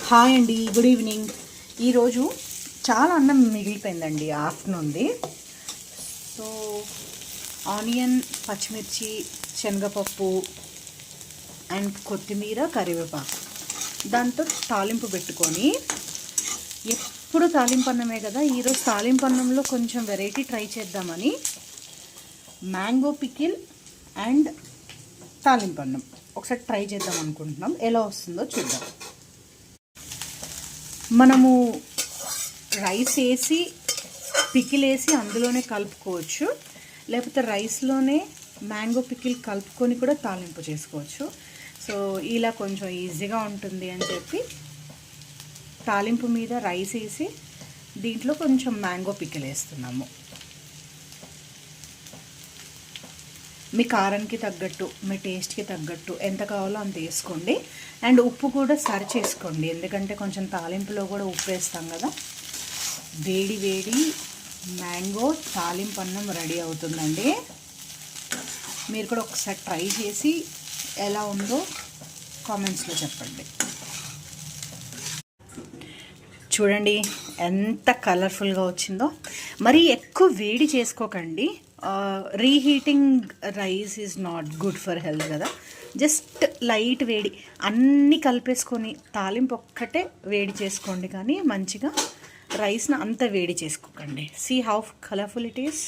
Hi అండి, good evening. ఈరోజు చాలా అన్నం మిగిలిపోయిందండి ఆఫ్టర్నూన్ది. సో ఆనియన్, పచ్చిమిర్చి, శనగపప్పు అండ్ కొత్తిమీర, కరివేపాకు దాంతో తాలింపు పెట్టుకొని, ఎప్పుడు తాలింపు అన్నమే కదా, ఈరోజు తాలింపు అన్నంలో కొంచెం వెరైటీ ట్రై చేద్దామని మ్యాంగో పికిల్ అండ్ తాలింపు అన్నం ఒకసారి ట్రై చేద్దాం అనుకుంటున్నాం. ఎలా వస్తుందో చూద్దాం. మనము రైస్ వేసి పికిల్ వేసి అందులోనే కలుపుకోవచ్చు, లేకపోతే రైస్లోనే మ్యాంగో పికిల్ కలుపుకొని కూడా తాలింపు చేసుకోవచ్చు. సో ఇలా కొంచెం ఈజీగా ఉంటుంది అని చెప్పి తాలింపు మీద రైస్ వేసి దీంట్లో కొంచెం మ్యాంగో పికిల్ వేస్తున్నాము. మీ కారానికి తగ్గట్టు, మీ టేస్ట్కి తగ్గట్టు ఎంత కావాలో అంత వేసుకోండి. అండ్ ఉప్పు కూడా సరి చేసుకోండి, ఎందుకంటే కొంచెం తాలింపులో కూడా ఉప్పు వేస్తాం కదా. వేడి వేడి మ్యాంగో తాలింపు అన్నం రెడీ అవుతుందండి. మీరు కూడా ఒకసారి ట్రై చేసి ఎలా ఉందో కామెంట్స్లో చెప్పండి. చూడండి ఎంత కలర్ఫుల్గా వచ్చిందో. మరి ఎక్కువ వేడి చేసుకోకండి. Reheating rice is not good for health కదా. జస్ట్ లైట్ వేడి అన్నీ కలిపేసుకొని తాలింపు ఒక్కటే వేడి చేసుకోండి, కానీ మంచిగా రైస్ని అంత వేడి చేసుకోకండి. See how colourful it is.